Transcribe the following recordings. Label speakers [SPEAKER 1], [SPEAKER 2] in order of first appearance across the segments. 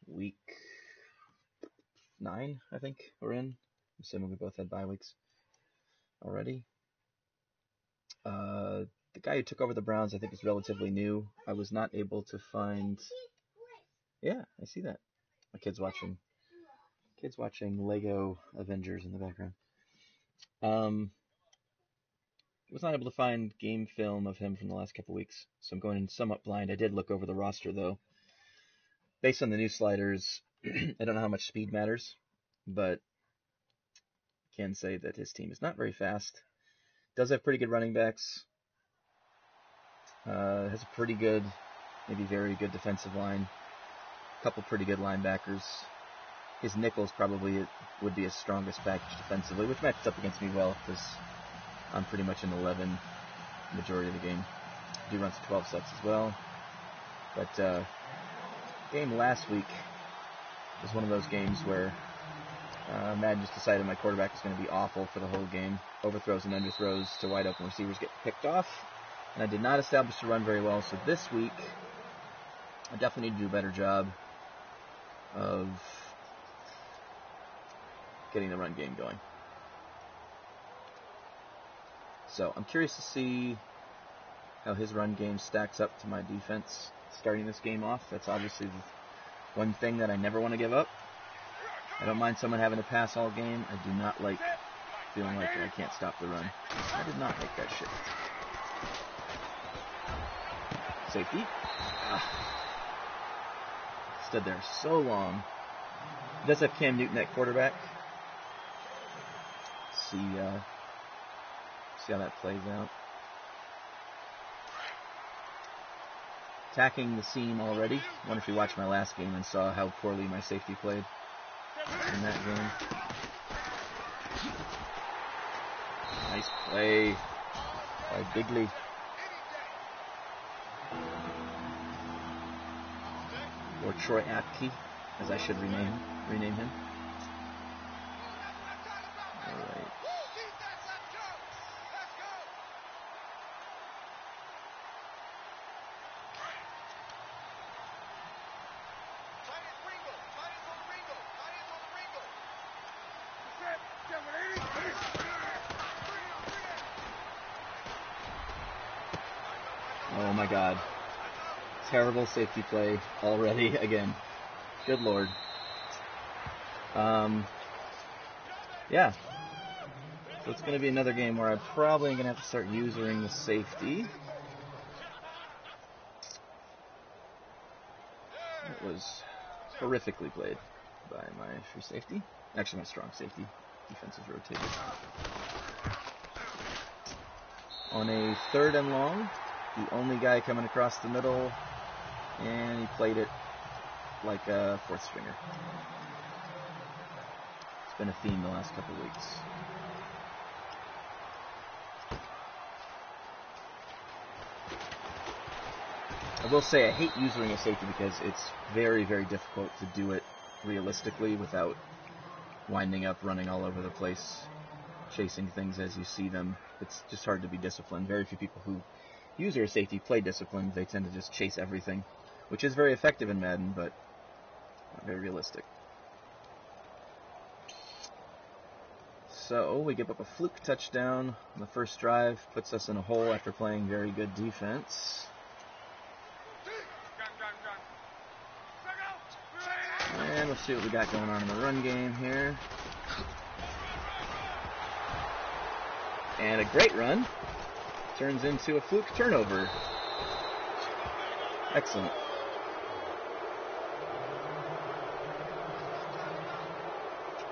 [SPEAKER 1] week 9, I think we're in. Assuming we both had bye weeks already. The guy who took over the Browns, I think, is relatively new. I was not able to find. Yeah, I see that. My kid's watching Lego Avengers in the background. Was not able to find game film of him from the last couple weeks, so I'm going in somewhat blind. I did look over the roster though. Based on the new sliders, I don't know how much speed matters, but I can say that his team is not very fast. Does have pretty good running backs. Has a pretty good, maybe very good defensive line. A couple pretty good linebackers. His nickels probably would be his strongest package defensively, which matches up against me well because I'm pretty much in 11 majority of the game. I do run some 12 sets as well. But game last week was one of those games where Madden just decided my quarterback was going to be awful for the whole game. Overthrows and underthrows to wide open receivers get picked off. And I did not establish the run very well. So this week, I definitely need to do a better job of getting the run game going. So I'm curious to see how his run game stacks up to my defense starting this game off. That's obviously the one thing that I never want to give up. I don't mind someone having to pass all game. I do not like feeling like I can't stop the run. I did not make that shit. Safety. Stood there so long. He does have Cam Newton at quarterback. See how that plays out. Attacking the seam already. I wonder if you watched my last game and saw how poorly my safety played in that game. Nice play by Bigley. Or Troy Apke, as I should rename him. Alright. Oh my god. Terrible safety play already again. Good lord. Yeah. So it's going to be another game where I'm probably going to have to start using the safety. It was horrifically played by my free safety. Actually, my strong safety. Defense is rotated. On a 3rd and long, the only guy coming across the middle, and he played it like a 4th stringer. It's been a theme the last couple of weeks. I will say I hate using a safety because it's very, very difficult to do it realistically without winding up, running all over the place, chasing things as you see them. It's just hard to be disciplined. Very few people who use their safety play disciplined. They tend to just chase everything, which is very effective in Madden, but not very realistic. So we give up a fluke touchdown on the first drive, puts us in a hole after playing very good defense. And we'll see what we got going on in the run game here. And a great run turns into a fluke turnover. Excellent.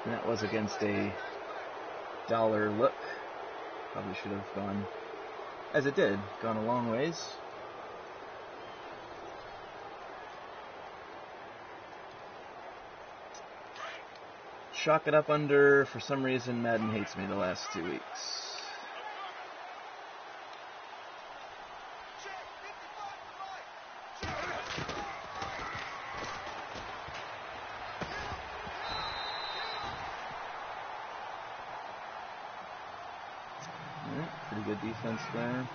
[SPEAKER 1] And that was against a dollar look. Probably should have gone, as it did, gone a long ways. Chalk it up under, for some reason, Madden hates me the last 2 weeks. Pretty good defense there.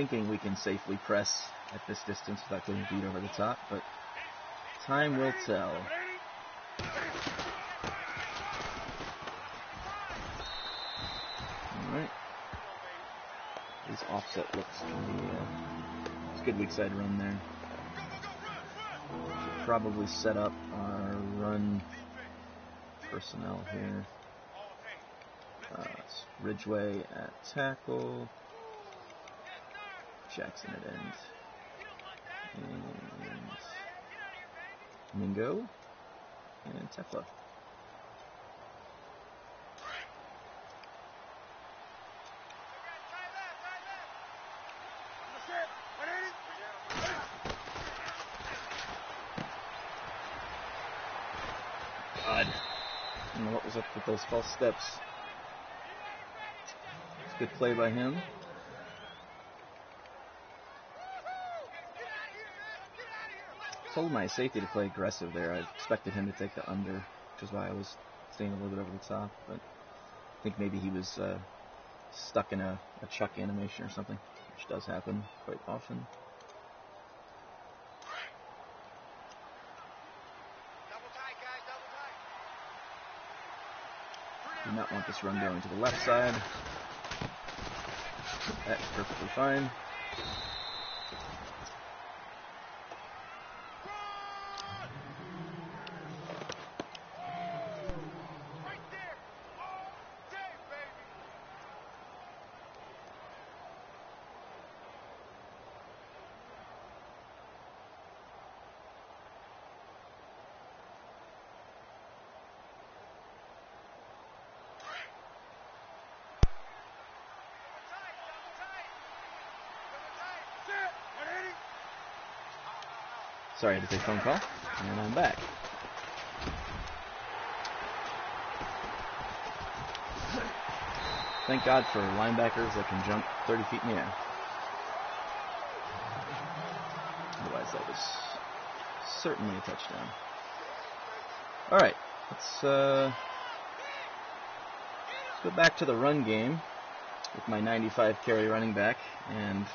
[SPEAKER 1] thinking we can safely press at this distance without getting beat over the top, but time will tell. Alright. His offset looks can be it's a good weak side run there. Should probably set up our run personnel here. It's Ridgeway at tackle, Jackson at end, and Mingo and Tefla. God, I don't know what was up with those false steps. Good play by him. Told my safety to play aggressive there. I expected him to take the under, which is why I was staying a little bit over the top. But I think maybe he was stuck in a chuck animation or something, which does happen quite often. Do not want this run going to the left side. That's perfectly fine. Sorry, I had to take a phone call, and I'm back. Thank God for linebackers that can jump 30 feet in the air. Otherwise, that was certainly a touchdown. Alright, let's go back to the run game with my 95 carry running back and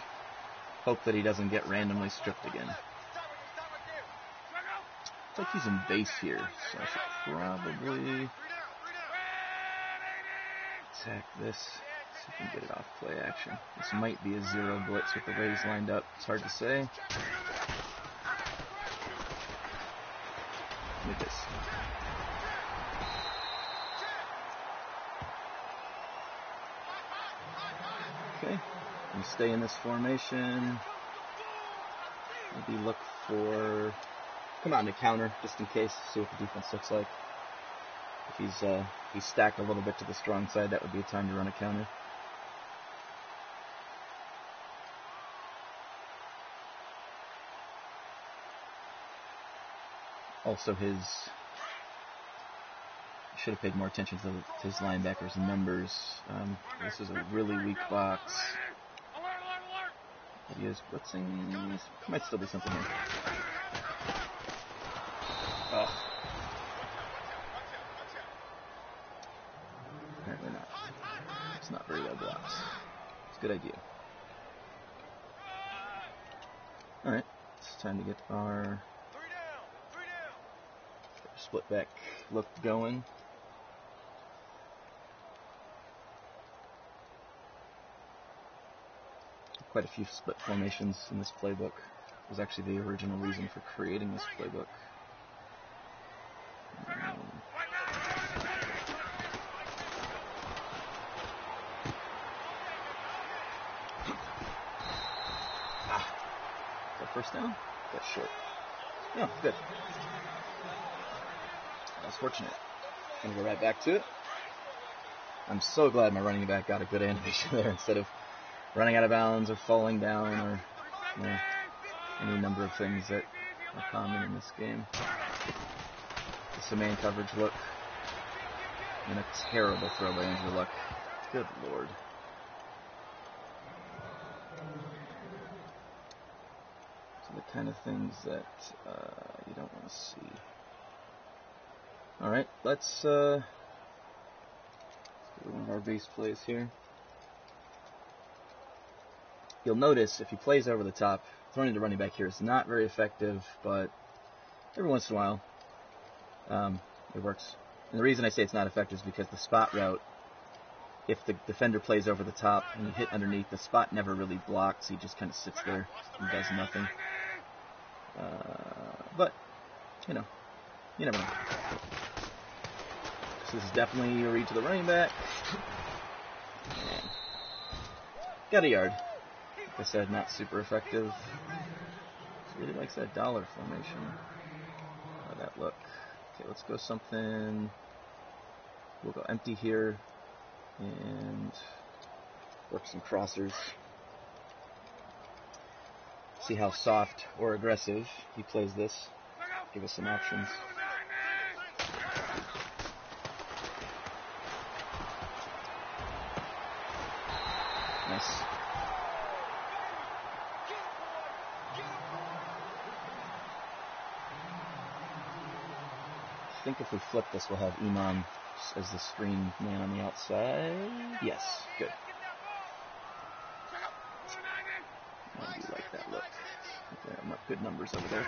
[SPEAKER 1] hope that he doesn't get randomly stripped again. Looks like he's in base here, so I should probably attack this, see if we can get it off play action. This might be a zero blitz with the way he's lined up. It's hard to say. Look at this. Okay, we stay in this formation. Maybe look for... come out in a counter, just in case, see what the defense looks like. If he's stacked a little bit to the strong side, that would be a time to run a counter. Also, should have paid more attention to his linebackers' numbers. This is a really weak box. But he is blitzing. Might still be something here. Oh. Apparently not. It's not very well blocked. It's a good idea. Alright, it's time to get our split back look going. Quite a few split formations in this playbook. It was actually the original reason for creating this playbook. First down? That's short. Oh, good. That was fortunate. Gonna go right back to it. I'm so glad my running back got a good animation there instead of running out of bounds or falling down or any number of things that are common in this game. It's a man coverage look and a terrible throw by Andrew Luck. Good Lord. The kind of things that you don't want to see. Alright, let's do one of our base plays here. you'll notice if he plays over the top, throwing the running back here is not very effective, but every once in a while it works. And the reason I say it's not effective is because the spot route, if the defender plays over the top and you hit underneath, the spot never really blocks. He just kind of sits there and does nothing. But, you know, you never know. So this is definitely a read to the running back. And got a yard. Like I said, not super effective. He really likes that dollar formation. How'd that look? Okay, let's go something. We'll go empty here and work some crossers. See how soft or aggressive he plays this. Give us some options. Nice. I think if we flip this, we'll have Imam as the screen man on the outside. Yes, good. I do like that look. Okay, good numbers over there.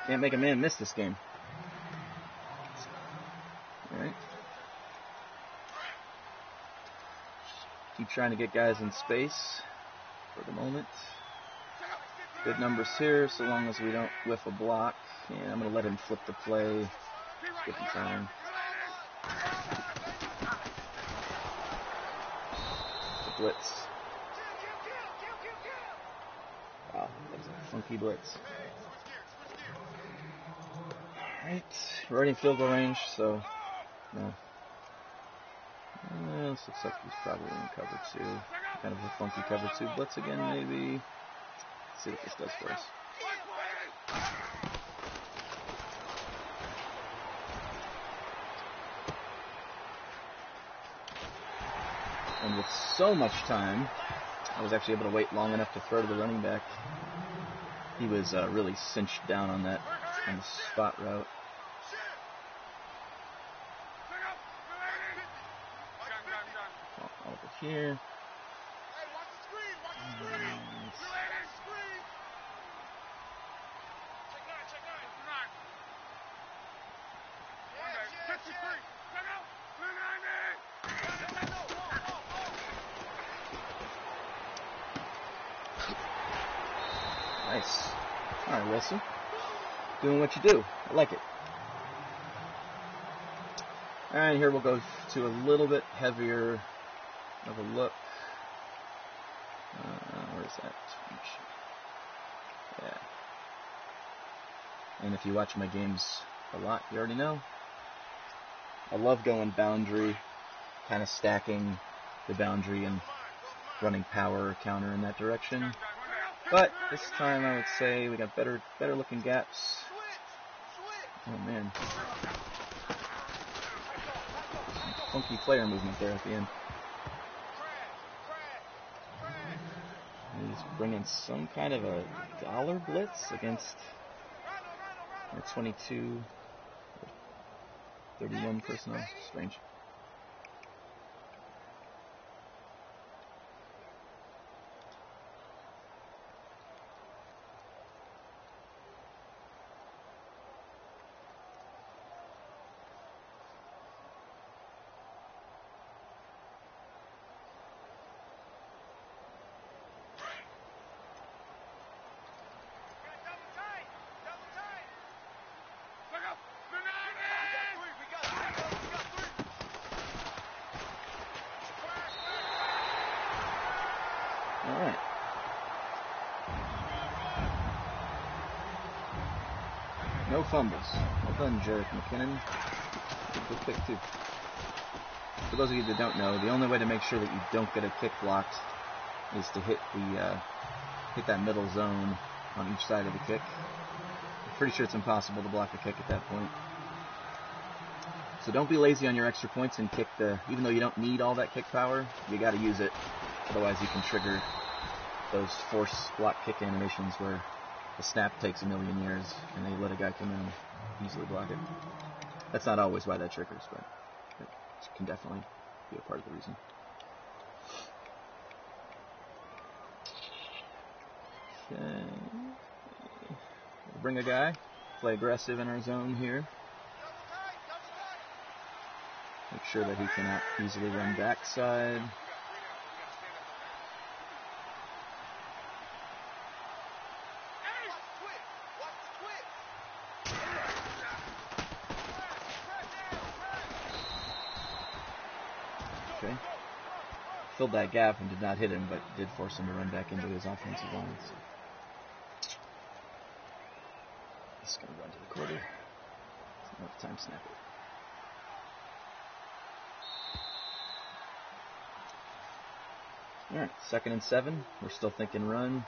[SPEAKER 1] Can't make a man miss this game. Alright. Keep trying to get guys in space for the moment. Good numbers here, so long as we don't whiff a block. And I'm going to let him flip the play. Get the time. The blitz. Wow, that's a funky blitz. Alright, we're already in field goal range, so no. This looks like he's probably in cover 2. Kind of a funky cover 2 blitz again, maybe. Let's see what this does for us. And with so much time, I was actually able to wait long enough to throw to the running back. He was really cinched down on that on the spot route. All over here. Nice. Alright, Wilson. Doing what you do. I like it. Alright, here we'll go to a little bit heavier of a look. Where's that? Yeah. And if you watch my games a lot, you already know. I love going boundary, kind of stacking the boundary and running power counter in that direction. But this time I would say we got better looking gaps. Oh man. Funky player movement there at the end. He's bringing some kind of a dollar blitz against a 22, 31 personnel. Strange. Alright. No fumbles. Well done, Jerick McKinnon. Good kick, too. For those of you that don't know, the only way to make sure that you don't get a kick blocked is to hit that middle zone on each side of the kick. I'm pretty sure it's impossible to block a kick at that point. So don't be lazy on your extra points and kick even though you don't need all that kick power, you got to use it. Otherwise you can trigger those force block kick animations where the snap takes a million years and they let a guy come in and easily block it. That's not always why that triggers, but it can definitely be a part of the reason. Okay. We'll bring a guy, play aggressive in our zone here. Make sure that he cannot easily run backside. Okay. Filled that gap and did not hit him, but did force him to run back into his offensive line. So. He's going to run to the quarter. Enough time snap it. Alright, 2nd and 7. We're still thinking run.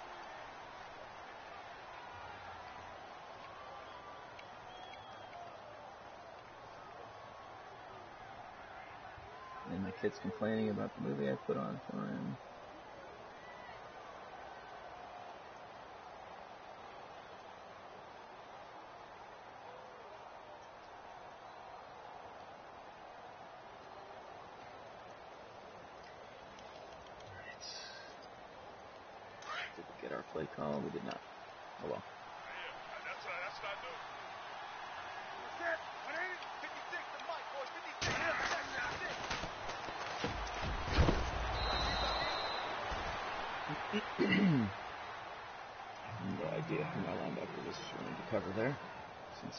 [SPEAKER 1] And my kid's complaining about the movie I put on for him. Did we get our play call? We did not. Oh well. No idea who my linebacker was running to cover there, since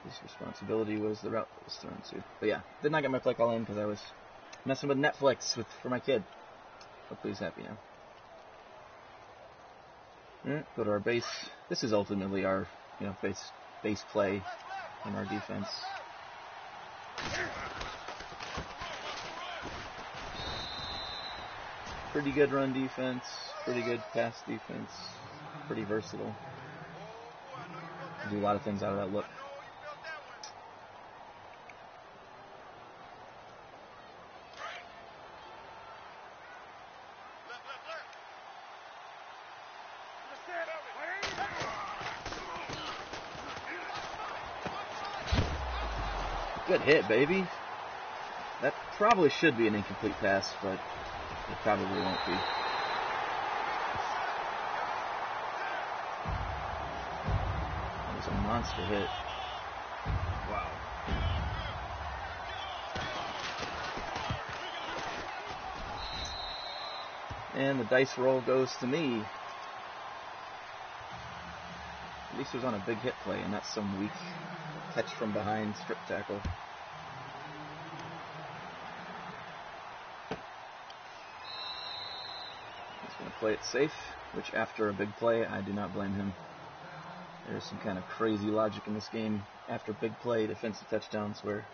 [SPEAKER 1] his responsibility was the route that was thrown to. But yeah, did not get my play call in because I was messing with Netflix for my kid. Hopefully he's happy now. Alright, go to our base. This is ultimately our, base play in our defense. Pretty good run defense, pretty good pass defense, pretty versatile. Do a lot of things out of that look. Good hit, baby. That probably should be an incomplete pass, but it probably won't be. That was a monster hit. Wow. And the dice roll goes to me. At least it was on a big hit play and not some weak catch from behind strip tackle. He's going to play it safe, which after a big play, I do not blame him. There's some kind of crazy logic in this game. After big play, defensive touchdowns where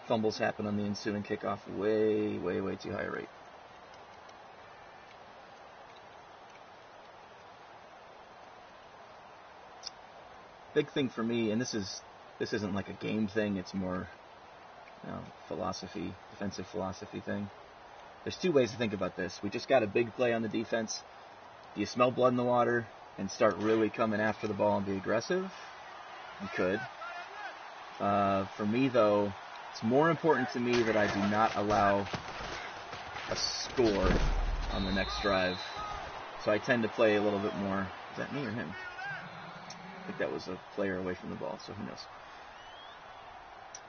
[SPEAKER 1] fumbles happen on the ensuing kickoff way, way, way too high a rate. Big thing for me, and this isn't like a game thing, it's more philosophy, defensive philosophy thing. There's two ways to think about this. We just got a big play on the defense. Do you smell blood in the water and start really coming after the ball and be aggressive? You could. For me, though, it's more important to me that I do not allow a score on the next drive. So I tend to play a little bit more. Is that me or him? I think that was a player away from the ball, so who knows.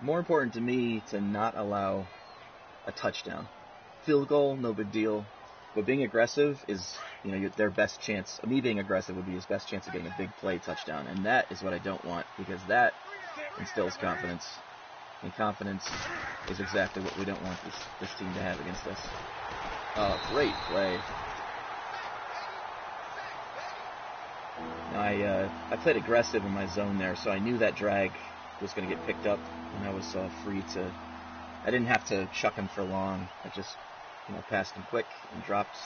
[SPEAKER 1] More important to me to not allow a touchdown. Field goal, no big deal. But being aggressive is, their best chance. Me being aggressive would be his best chance of getting a big play touchdown. And that is what I don't want, because that instills confidence. And confidence is exactly what we don't want this team to have against us. Great play. I played aggressive in my zone there, so I knew that drag was going to get picked up, and I was free to. I didn't have to chuck him for long. I just, passed him quick and dropped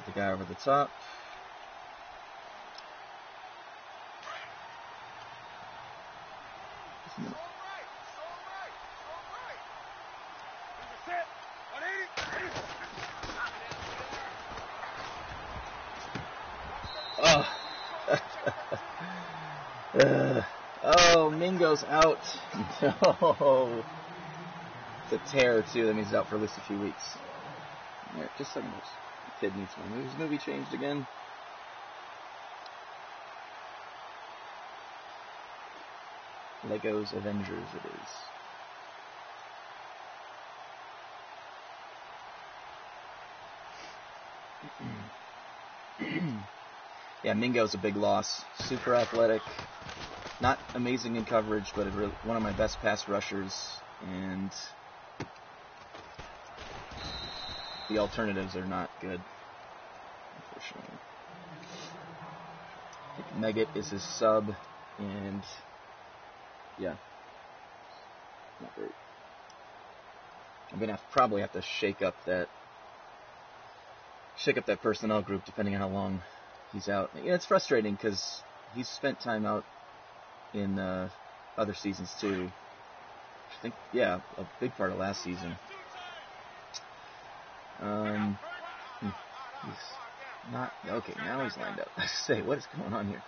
[SPEAKER 1] the guy over the top. Oh, Mingo's out. No. It's a tear, too. That means he's out for at least a few weeks. Alright, just a second. The kid needs my movie changed again. Legos Avengers it is. Yeah, Mingo's a big loss. Super athletic. Not amazing in coverage, but one of my best pass rushers. And the alternatives are not good, unfortunately. I think Megget is his sub, and yeah, not great. I'm gonna probably have to shake up that personnel group depending on how long he's out. Yeah, it's frustrating because he's spent time out in other seasons too. I think, yeah, a big part of last season. He's not okay. Now he's lined up. I say, what is going on here?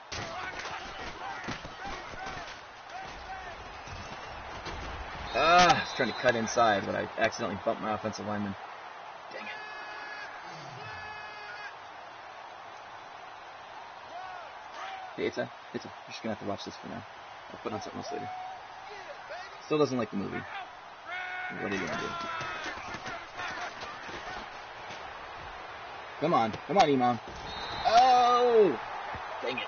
[SPEAKER 1] I was trying to cut inside, but I accidentally bumped my offensive lineman. Dang it. Hey, Itza, you're just gonna have to watch this for now. I'll put on something else later. Still doesn't like the movie. What are you gonna do? Come on, Imam. Oh! Dang it. I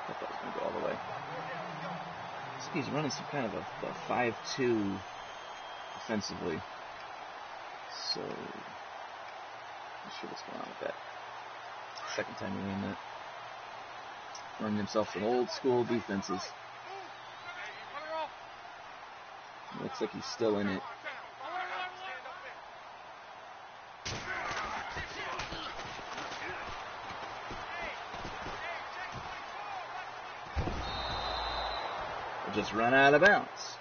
[SPEAKER 1] thought that was gonna go all the way. He's running some kind of a 5-2 defensively. So, not sure what's going on with that. Second time he ran that. Running himself some old school defenses. Looks like he's still in it. Just run out of bounds.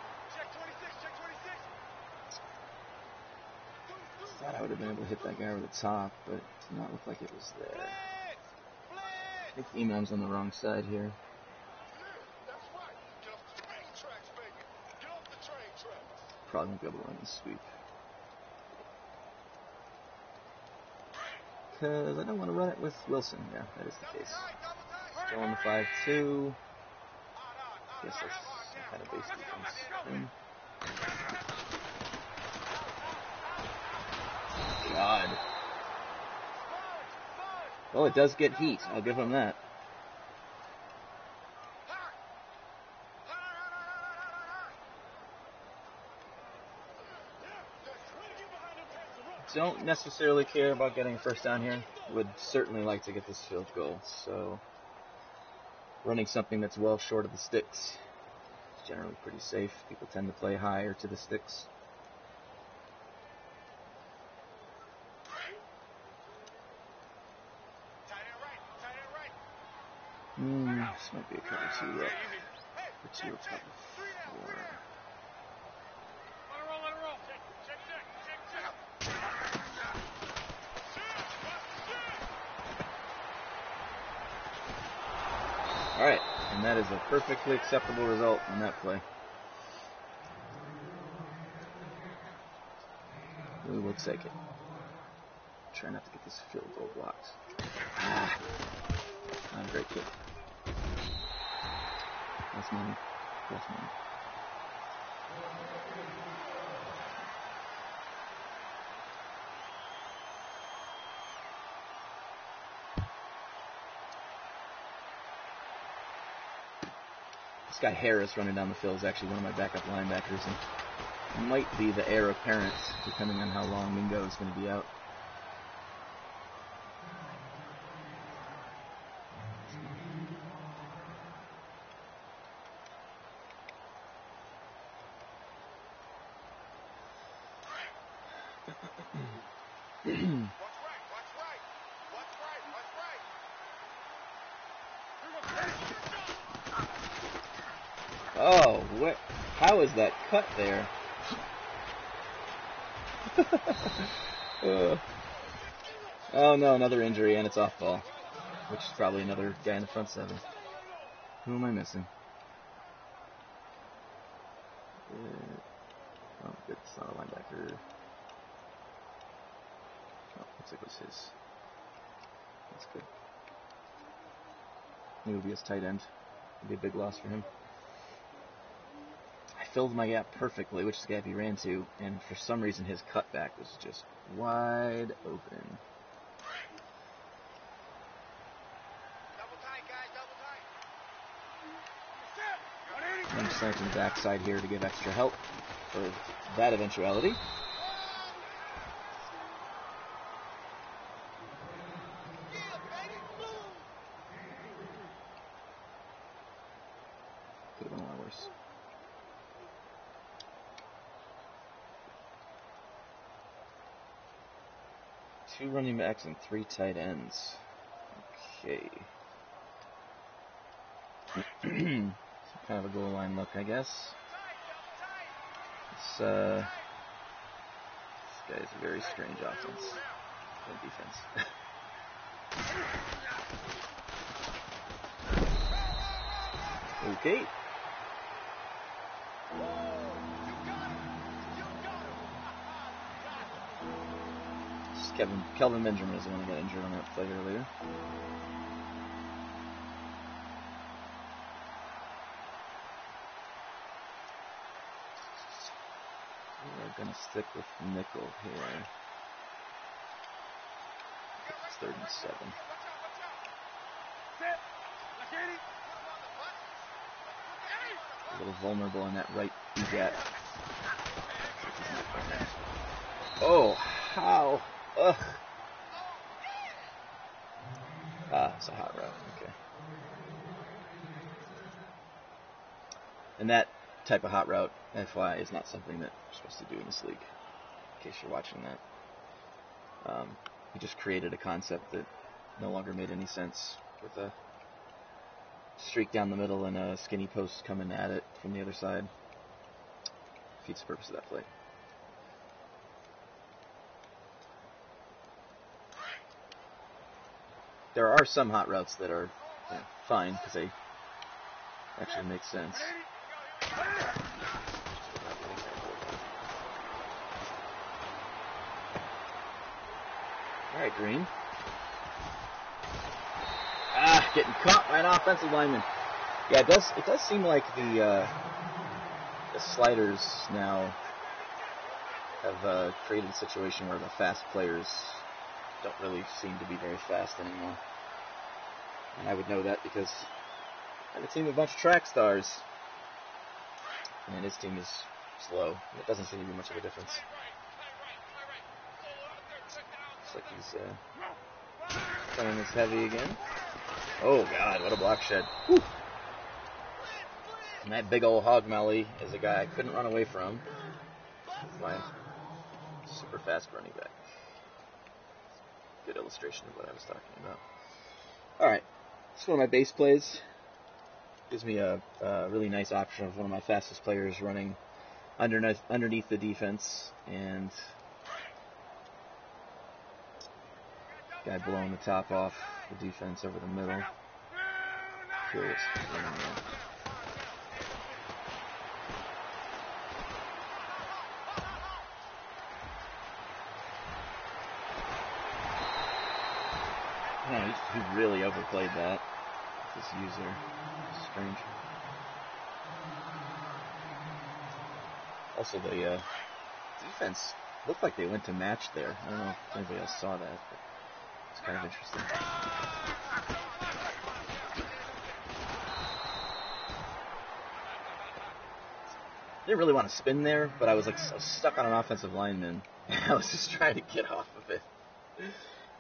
[SPEAKER 1] Thought I would have been able to hit that guy over the top, but it did not look like it was there. I think Imam's on the wrong side here. Probably won't be able to run the sweep. Because I don't want to run it with Wilson. Yeah, that is the case. Still on the 5-2. Guess that's some kind of base defense. God. Well, it does get heat. I'll give him that. Don't necessarily care about getting a first down here. Would certainly like to get this field goal. So, running something that's well short of the sticks is generally pretty safe. People tend to play higher to the sticks. This might be a cover 2 up. For 2 or cover 4. Alright, and that is a perfectly acceptable result on that play. We will take it. Try not to get this field goal blocked. Not a great kick. That's money. That's money. This guy Harris running down the field is actually one of my backup linebackers and might be the heir apparent depending on how long Mingo is going to be out. Oh, how is that cut there? Oh no, another injury and it's off ball. Which is probably another guy in the front 7. Who am I missing? Oh, good. It's not a linebacker. Oh, looks like it was his. That's good. He would be his tight end. It'd be a big loss for him. I filled my gap perfectly, which is the gap he ran to, and for some reason his cutback was just wide open. I'm slanting backside here to give extra help for that eventuality. Could have been a lot worse. Two running backs and three tight ends. Okay. Kind of a goal line look, I guess. This guy's a very strange offense and defense. Okay. Kelvin Benjamin is the one who got injured on that play earlier. We're going to stick with nickel here. It's 3rd and 7. A little vulnerable on that right B-gap. Oh, how? Ugh. Ah, it's a hot route. Okay. And that type of hot route, FYI, is not something that you're supposed to do in this league. In case you're watching that. He just created a concept that no longer made any sense with a streak down the middle and a skinny post coming at it from the other side. Defeats the purpose of that play. There are some hot routes that are fine because they actually make sense. All right, Green. Ah, getting caught by an offensive lineman. Yeah, it does seem like the sliders now have created a situation where the fast players don't really seem to be very fast anymore. And I would know that because I have a team of a bunch of track stars. And his team is slow. It doesn't seem to be much of a difference. Looks like he's playing this heavy again. Oh, God, what a block shed. Whew. And that big old hog molly is a guy I couldn't run away from. My super fast running back. Good illustration of what I was talking about. Alright, this is one of my base plays. Gives me a really nice option of one of my fastest players running underneath the defense, and guy blowing the top off the defense over the middle. Curious. Yeah, he really overplayed that. This user. Strange. Also, the defense looked like they went to match there. I don't know if anybody else saw that, but it's kind of interesting. I didn't really want to spin there, but I was stuck on an offensive lineman. I was just trying to get off of it.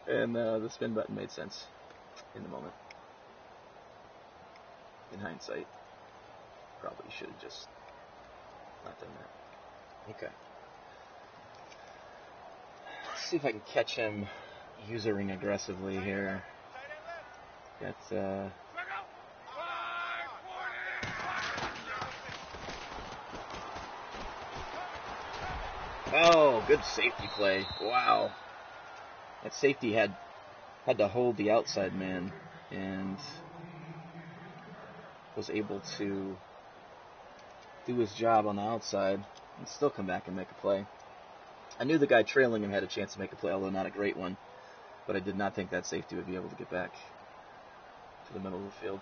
[SPEAKER 1] And the spin button made sense in the moment. In hindsight, probably should have just not done that. Okay. Let's see if I can catch him usering aggressively here. Got oh, good safety play. Wow. That safety had to hold the outside man and was able to do his job on the outside. and still come back and make a play. I knew the guy trailing him had a chance to make a play, although not a great one, but I did not think that safety would be able to get back to the middle of the field.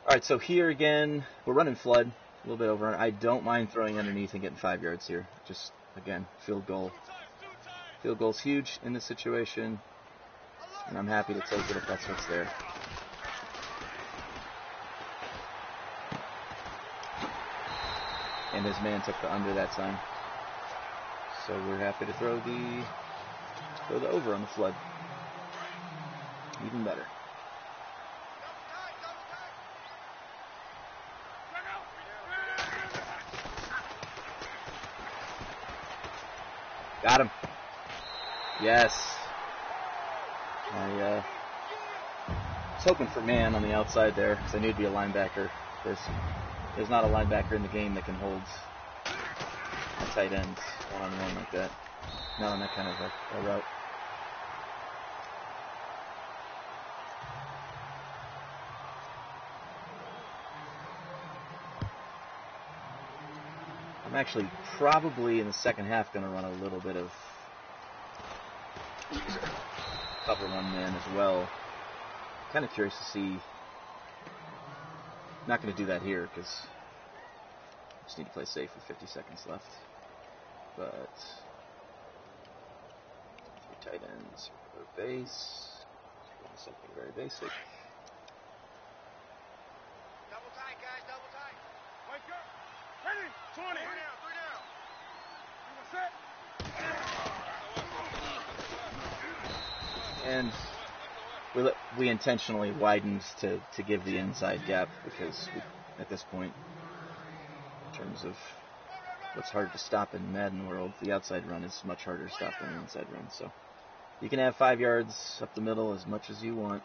[SPEAKER 1] All right, so here again, we're running flood, a little bit over. I don't mind throwing underneath and getting 5 yards here. Just, again, field goal. Field goal's huge in this situation, and I'm happy to take it if that's what's there. And his man took the under that time. So we're happy to throw the over on the flood. Even better. Got him. Yes. I was hoping for man on the outside there because I knew it'd be a linebacker. There's not a linebacker in the game that can hold a tight end one-on-one like that. Not on that kind of a route. I'm actually probably in the second half going to run a little bit of cover one man as well. Kind of curious to see. Not going to do that here because I just need to play safe with 50 seconds left. But 3 tight ends per base. Something very basic.
[SPEAKER 2] Double tight, guys, double tight. Wake up. Ready. 20. 3 down, 3 down.
[SPEAKER 1] And we intentionally widened to give the inside gap because at this point, in terms of what's hard to stop in Madden world, the outside run is much harder to stop than the inside run. So you can have 5 yards up the middle as much as you want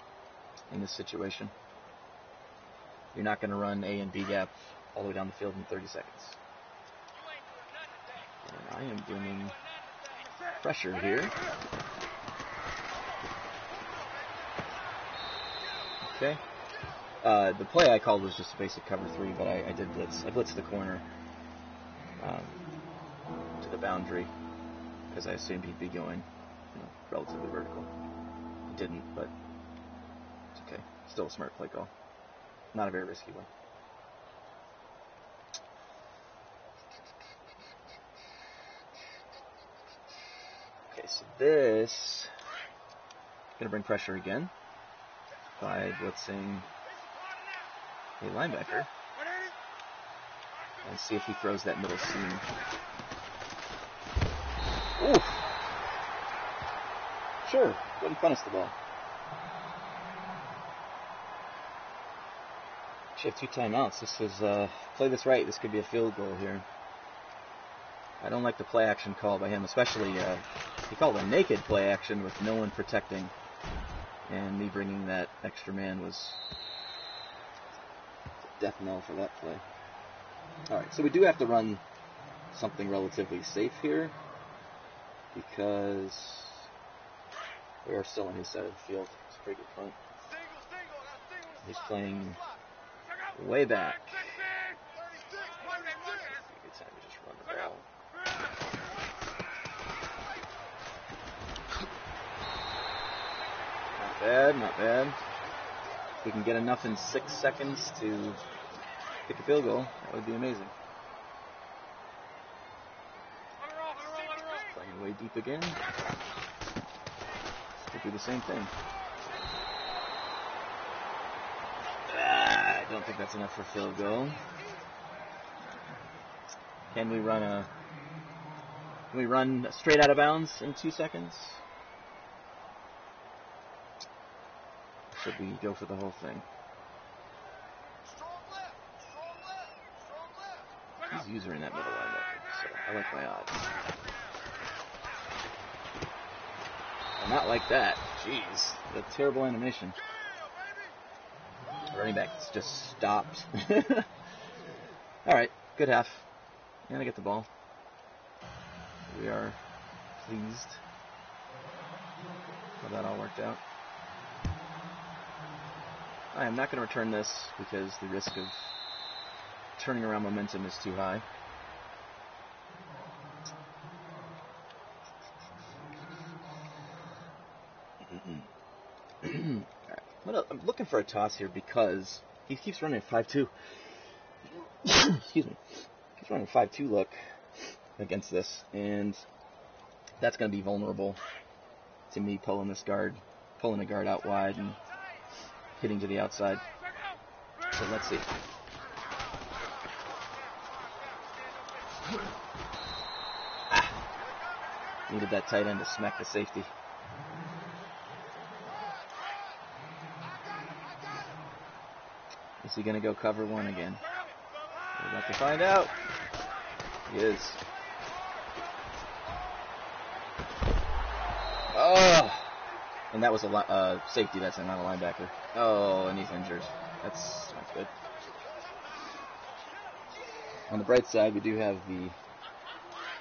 [SPEAKER 1] in this situation. You're not going to run A and B gap all the way down the field in 30 seconds. And I am bringing pressure here. Okay. The play I called was just a basic cover 3, but I did blitz. I blitzed the corner to the boundary because I assumed he'd be going, relatively vertical. He didn't, but it's okay. Still a smart play call. Not a very risky one. Okay, so this gonna bring pressure again by blitzing a linebacker and see if he throws that middle seam. Oof. Sure, go ahead and punish the ball. Actually have 2 timeouts. This was, play this right, this could be a field goal here. I don't like the play action call by him, especially, he called a naked play action with no one protecting. And me bringing that extra man was death knell for that play. Alright, so we do have to run something relatively safe here because we are still on his side of the field. It's a pretty good punt. He's playing way back. Good time to just run the ball. Not bad, not bad. If we can get enough in 6 seconds to kick a field goal, that would be amazing. Playing way deep again. Still do the same thing. I don't think that's enough for field goal. Can we run straight out of bounds in 2 seconds? Should we go for the whole thing? He's user in that middle linebacker, so I like my odds. Well, not like that. Jeez, the terrible animation. The running back just stopped. Alright, good half. And I get the ball. We are pleased how that all worked out. I am not going to return this because the risk of turning around momentum is too high. looking for a toss here because he keeps running a 5-2. Excuse me. He's running a 5-2 look against this, and that's going to be vulnerable to me pulling a guard out wide and hitting to the outside. So let's see. Needed that tight end to smack the safety. Is he going to go cover one again? We're about to find out. He is. Oh! And that was a safety. That's not a linebacker. Oh, and he's injured. That's not good. On the bright side, we do have the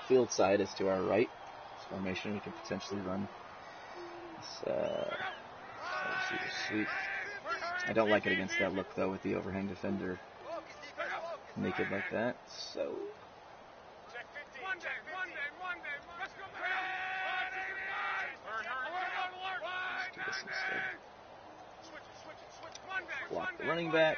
[SPEAKER 1] field side is to our right. This formation, we could potentially run this sweep. I don't like it against that look, though, with the overhang defender naked like that. So let's do this instead. Block the running back.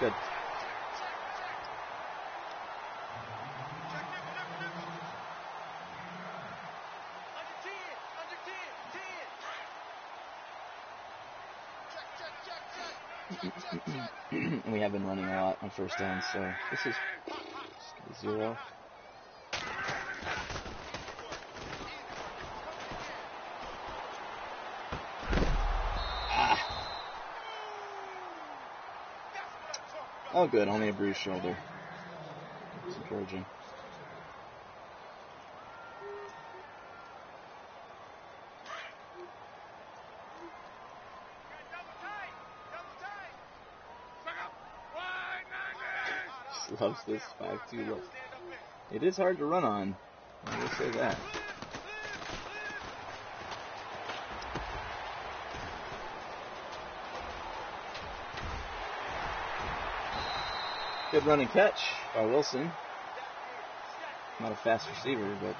[SPEAKER 1] Good. And we have been running a lot on first down, so this is 0. Oh, good. Only a bruised shoulder. It's encouraging. Just loves this 5-2 look. It is hard to run on. I will say that. Good run and catch by Wilson. Not a fast receiver, but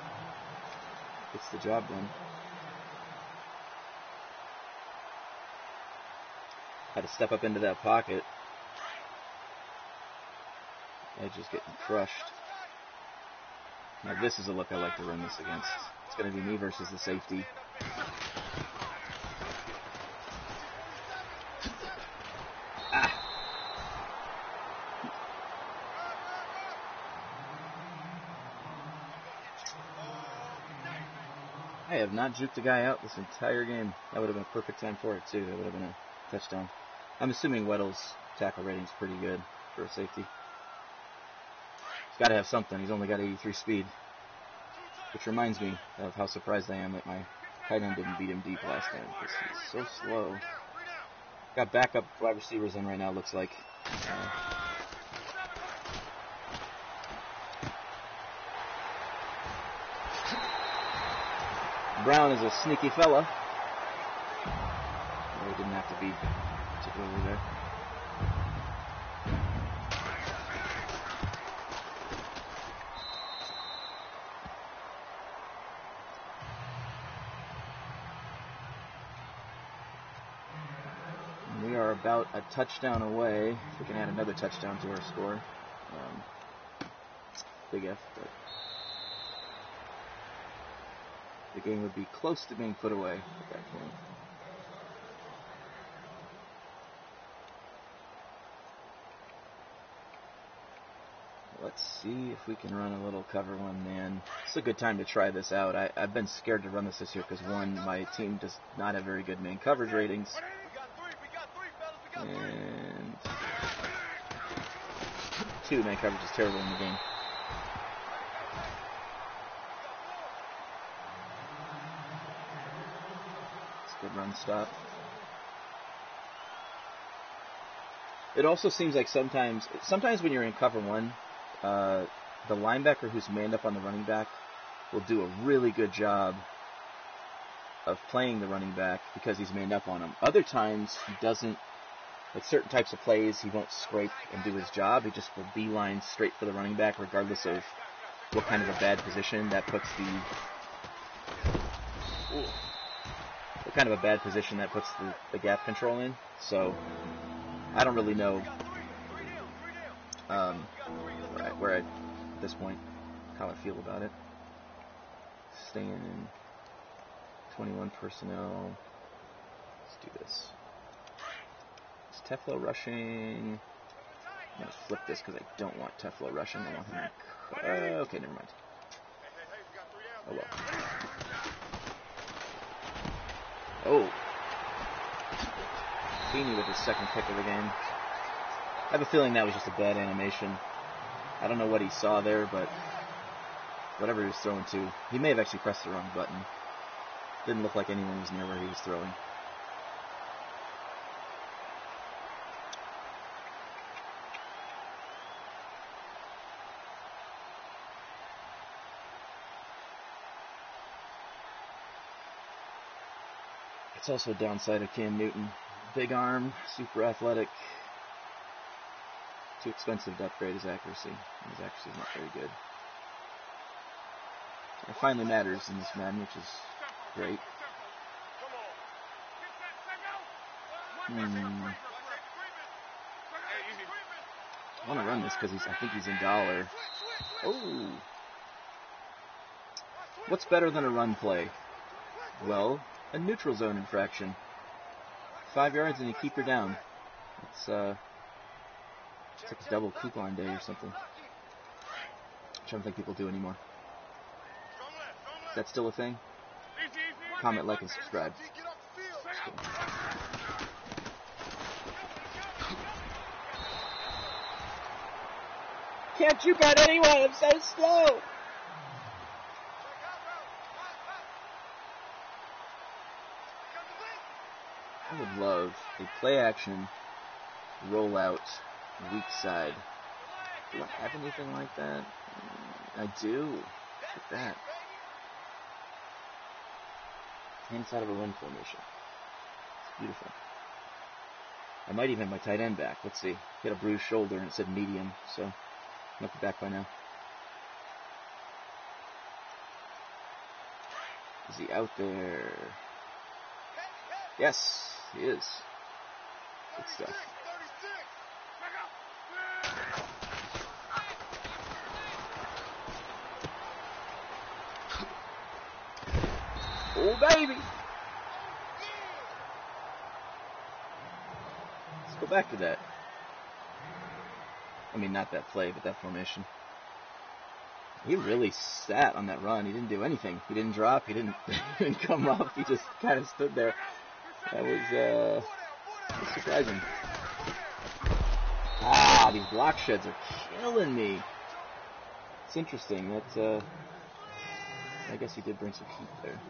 [SPEAKER 1] gets the job done. Had to step up into that pocket. Edge is getting crushed. Now this is a look I like to run this against. It's going to be me versus the safety. I have not juked a guy out this entire game. That would have been a perfect time for it, too. That would have been a touchdown. I'm assuming Weddle's tackle rating's pretty good for a safety. He's got to have something. He's only got 83 speed. Which reminds me of how surprised I am that my tight end didn't beat him deep last time, because he's so slow. Got backup wide receivers in right now, looks like. Brown is a sneaky fella. He didn't have to be particularly there. And we are about a touchdown away. If we can add another touchdown to our score. Big F, but the game would be close to being put away at that point. Let's see if we can run a little cover one man. It's a good time to try this out. I've been scared to run this year because, one, my team does not have very good man coverage ratings. And 2, man coverage is terrible in the game. Good run stop. It also seems like sometimes when you're in cover one, the linebacker who's manned up on the running back will do a really good job of playing the running back because he's manned up on him. Other times he doesn't. Like certain types of plays, he won't scrape and do his job. He just will beeline straight for the running back regardless of what kind of a bad position that puts the gap control in. So I don't really know where at this point how I feel about it. Staying in 21 personnel. Let's do this. Is Teflo rushing? I'm going to flip this because I don't want Teflo rushing. I want him to... okay, never mind. Oh well. Oh. Feeney with his second pick of the game. I have a feeling that was just a bad animation. I don't know what he saw there, but whatever he was throwing to, he may have actually pressed the wrong button. Didn't look like anyone was near where he was throwing. It's also a downside of Cam Newton. Big arm, super athletic. Too expensive to upgrade his accuracy. His accuracy is not very good. It finally matters in this Madden, which is great. I want to run this because I think he's in dollar. Oh! What's better than a run play? Well, a neutral zone infraction. 5 yards and you keep her down. It's like a double coupon day or something. Which I don't think people do anymore. Is that still a thing? Comment, like, and subscribe. Can't juke out anyone, I'm so slow! I would love a play-action, rollout, weak side. Do I have anything like that? I do. Look at that. Inside of a run formation. It's beautiful. I might even have my tight end back. Let's see. He had a bruised shoulder and it said medium, so I might be back by now. Is he out there? Yes, he is. Good stuff. Oh, baby! Let's go back to that. I mean, not that play, but that formation. He really sat on that run. He didn't do anything. He didn't drop. He didn't come up. He just kind of stood there. That was surprising. Ah, these block sheds are killing me. It's interesting. That I guess he did bring some heat there.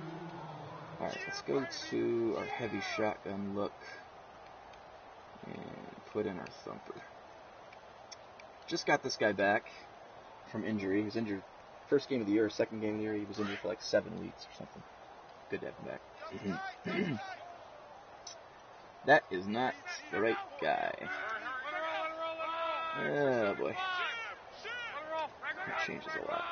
[SPEAKER 1] All right, let's go to our heavy shotgun look and put in our thumper. Just got this guy back from injury. He was injured first game of the year, second game of the year. He was injured for like 7 weeks or something. Good to have him back. That is not the right guy. Oh boy. That changes a lot.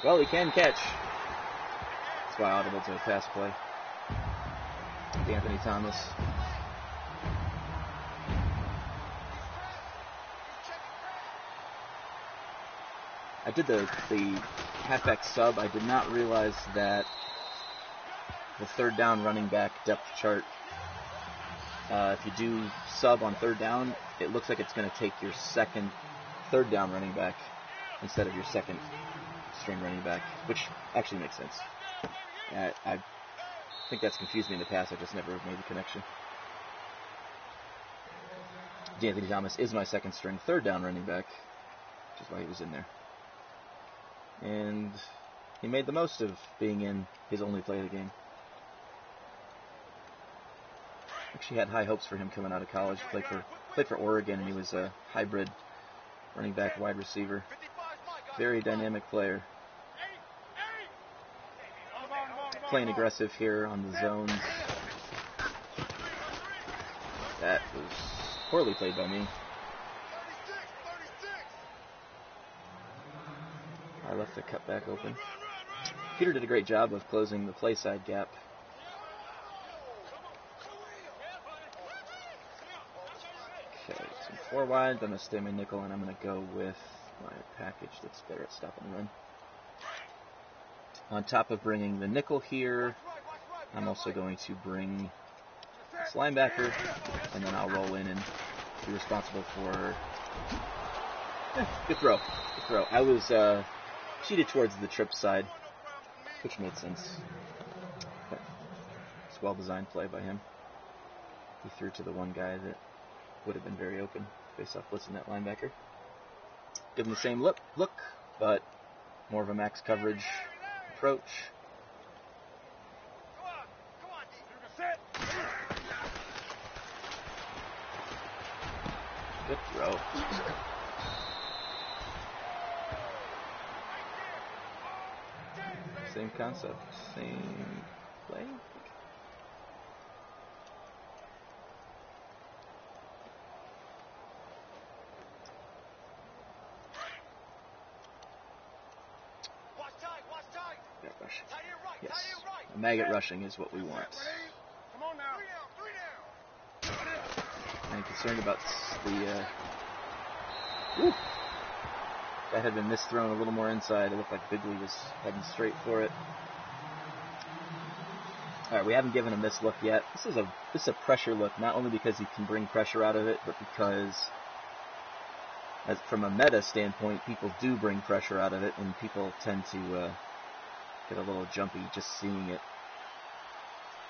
[SPEAKER 1] Well, he can catch. That's why audible to a pass play. Anthony Thomas. I did the halfback sub. I did not realize that the third down running back depth chart, if you do sub on third down, it looks like it's going to take your third down running back instead of your second string running back, which actually makes sense. I think that's confused me in the past. I just never made the connection. Anthony Thomas is my second string third down running back, which is why he was in there. And he made the most of being in his only play of the game. Actually had high hopes for him coming out of college. Played for Oregon, and he was a hybrid running back wide receiver. Very dynamic player. Playing aggressive here on the zones. That was poorly played by me. I left the cut back open. Peter did a great job of closing the play side gap. Okay, so 4 wide, but I'm going to stay my nickel, and I'm going to go with my package that's better at stop and run. On top of bringing the nickel here, I'm also going to bring this linebacker, and then I'll roll in and be responsible for... good throw. Good throw. I was cheated towards the trip side, which made sense. But it's a well-designed play by him. He threw to the one guy that would have been very open face off blitzing that linebacker. Give him the same look, but more of a max coverage approach. Good throw. Same concept, same play. Yes, a maggot rushing is what we want. I'm concerned about the... that had been misthrown a little more inside. It looked like Bigley was heading straight for it. Alright, we haven't given him this look yet. This is a pressure look, not only because he can bring pressure out of it, but because from a meta standpoint, people do bring pressure out of it, and people tend to get a little jumpy just seeing it.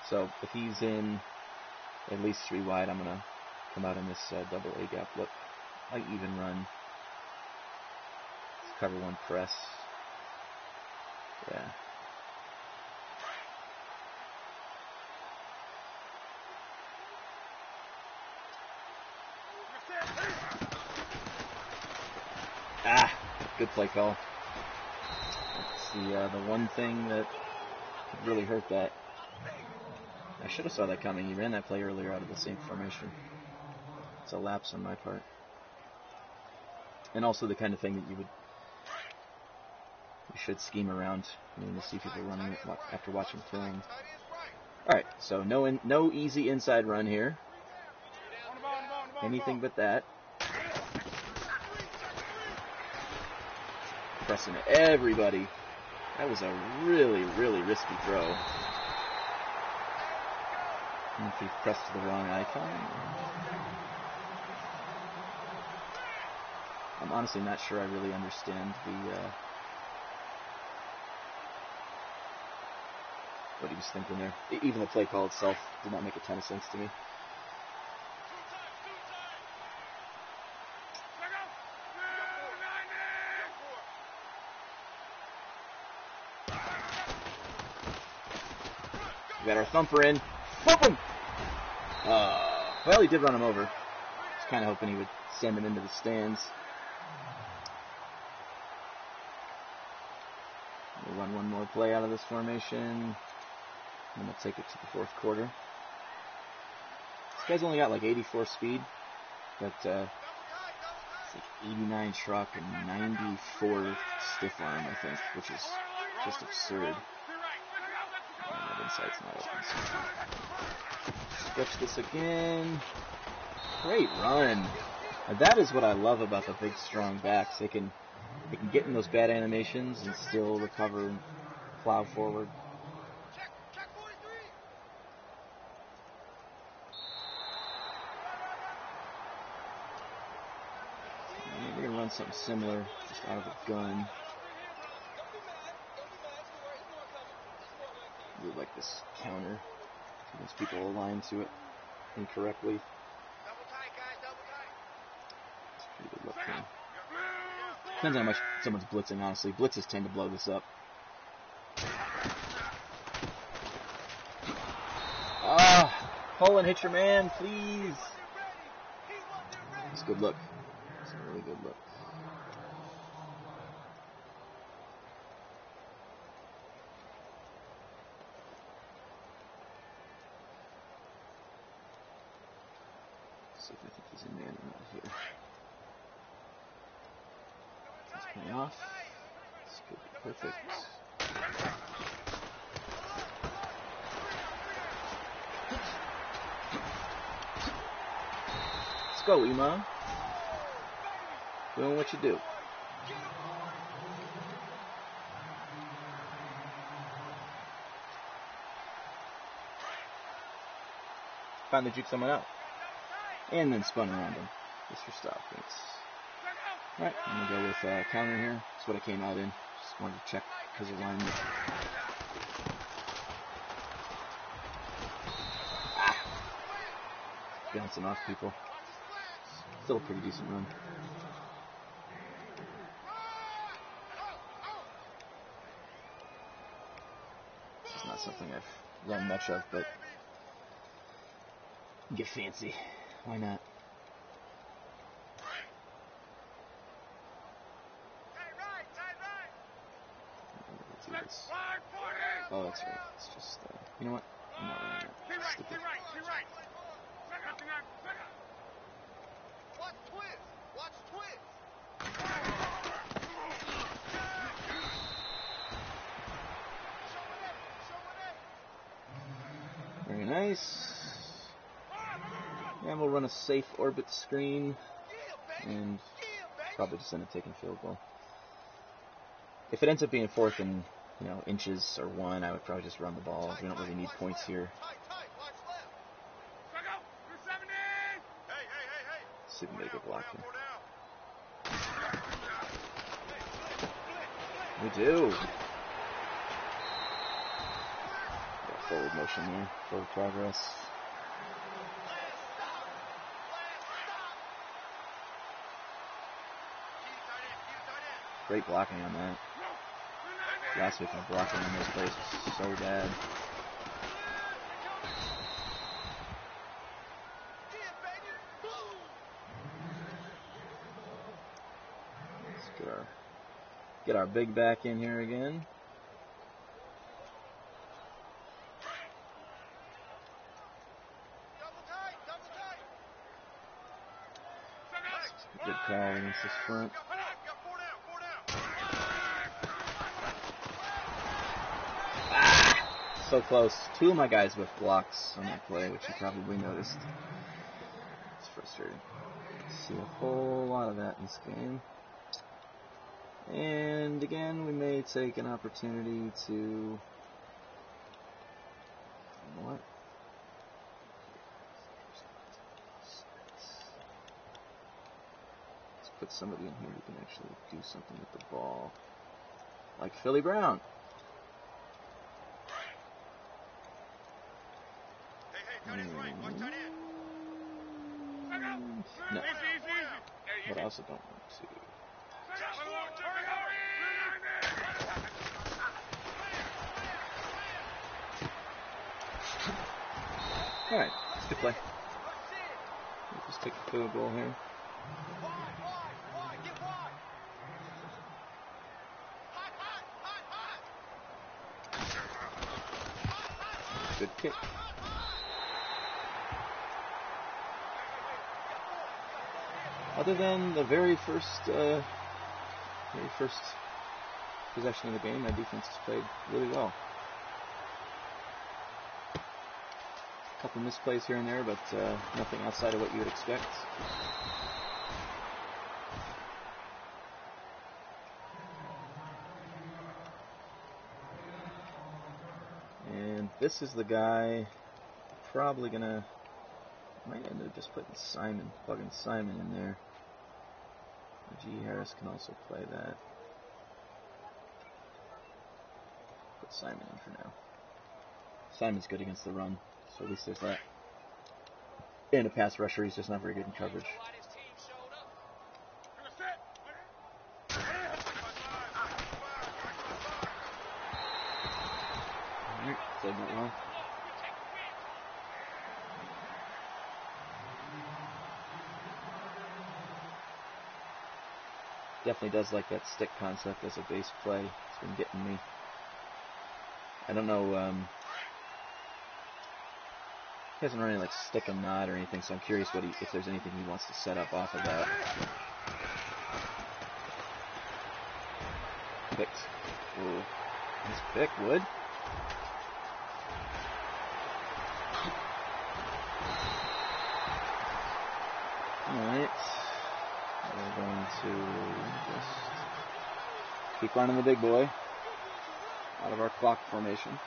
[SPEAKER 1] So if he's in at least 3 wide, I'm going to come out in this double A gap look. Light even run. Cover 1 press. Yeah. Good play call. That's the one thing that could really hurt that. I should have saw that coming. He ran that play earlier out of the same formation. It's a lapse on my part. And also the kind of thing that you should scheme around. I mean, to see people running it after watching film. Alright, so no easy inside run here. Anything but that. Pressing everybody. That was a really, really risky throw. And if he pressed the wrong icon. I'm honestly not sure I really understand what he was thinking there. Even the play call itself did not make a ton of sense to me. We got our thumper in. Thump him! Well, he did run him over. I was kind of hoping he would send him into the stands. We'll run one more play out of this formation. And we'll take it to the 4th quarter. This guy's only got like 84 speed. But it's like 89 truck and 94 stiff arm, I think, which is just absurd. That inside's not open. Stretch this again. Great run. Now that is what I love about the big, strong backs. They can get in those bad animations and still recover and plow forward. We're going to run something similar, just out of a gun. Really like this counter against people aligned to it incorrectly. Pretty good look here. Depends on how much someone's blitzing, honestly. Blitzes tend to blow this up. Pull and hit your man, please. It's a good look. It's a really good look. Coming off. This could be perfect. Let's go, Iman. Doing what you do. Finally juke someone out. And then spun around him. Just for stop. Alright, I'm going to go with counter here. That's what I came out in. Just wanted to check his alignment. Bouncing off people. Still a pretty decent run. This is not something I've run much of, but get fancy. Why not? Let's do this. Oh, that's right. It's just, you know what? I'm not running that. Stick it.
[SPEAKER 2] Watch twist.
[SPEAKER 1] Very nice. And we'll run a safe orbit screen and probably just end up taking field goal. If it ends up being 4th and inches or 1, I would probably just run the ball. We don't really need points here. See if we can make a block here. We do. Got forward motion there, forward progress. Great blocking on that. Last week my blocking on those plays was so bad. Let's get our big back in here again. Good call against this front. So close. 2 of my guys with blocks on that play, which you probably noticed. It's frustrating. See a whole lot of that in this game. And again, we may take an opportunity to... You know what? Let's put somebody in here who can actually do something with the ball. Like Philly Brown. No. But I also don't want to. Alright, it's a good play. We'll just take the field goal here. Good kick. Other than the very first possession of the game, my defense has played really well. A couple misplays here and there, but nothing outside of what you would expect. And this is the guy probably gonna... Might end up just putting Simon, plugging Simon in there. G. Harris can also play that. Put Simon in for now. Simon's good against the run, so at least there's that. And a pass rusher, he's just not very good in coverage. Alright, played that well. Definitely does like that stick concept as a base play. It's been getting me. I don't know, he hasn't run any like stick and nod or anything, so I'm curious if there's anything he wants to set up off of that. Picked. Ooh. Nice pick, Wood. Alright. We're going to just keep running the big boy out of our clock formation.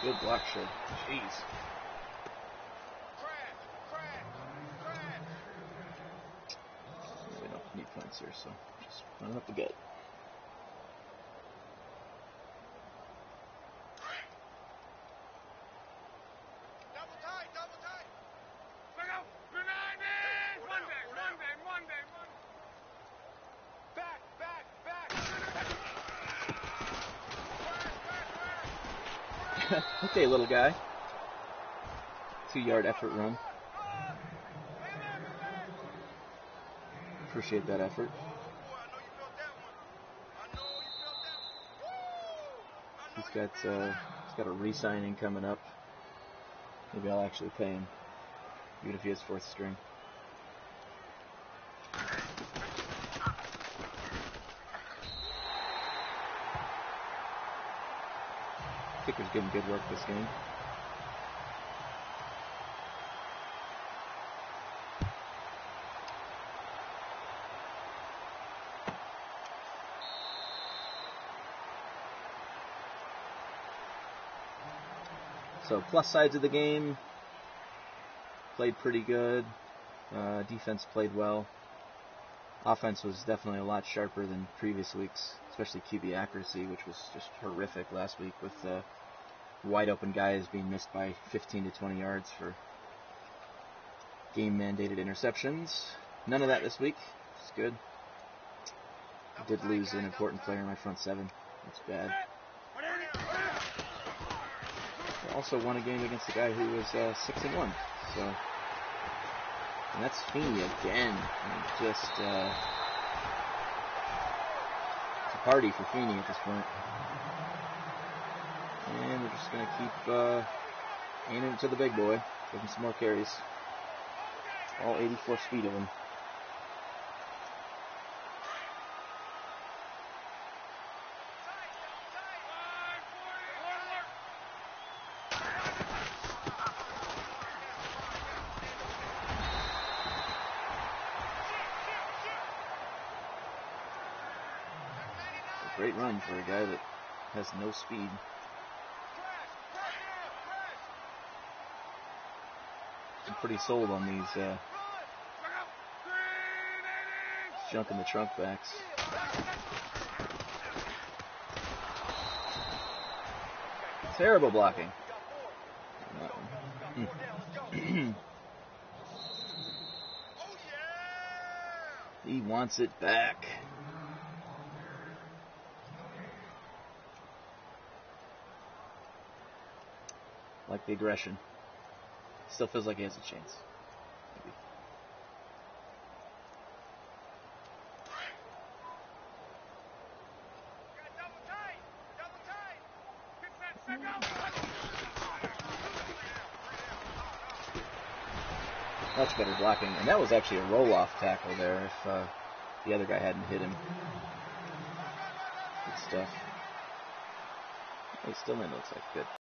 [SPEAKER 1] Good block, Shug. Jeez. We don't need points here, so just run up the gut.
[SPEAKER 2] Double tight, double tight. Look out! United! Monday. Back.
[SPEAKER 1] Okay, little guy. 2-yard effort run. Appreciate that effort. He's got a re-signing coming up. Maybe I'll actually pay him, even if he has 4th string. Kicker's getting good work this game. So plus sides of the game, played pretty good. Defense played well. Offense was definitely a lot sharper than previous weeks, especially QB accuracy, which was just horrific last week with wide open guys being missed by 15 to 20 yards for game-mandated interceptions. None of that this week. It's good. I did lose an important player in my front 7. That's bad. I also won a game against a guy who was 6-1. So, and that's Feeney again. Just it's a party for Feeney at this point. And we're just going to keep aiming it to the big boy. Give him some more carries. All 84 speed of him. A great run for a guy that has no speed. I'm pretty sold on these junk in the trunk backs. Terrible blocking. He wants it back. Like the aggression. Still feels like he has a chance. Maybe. Much better blocking. And that was actually a roll-off tackle there if the other guy hadn't hit him. Good stuff. Hey, still in, looks like good.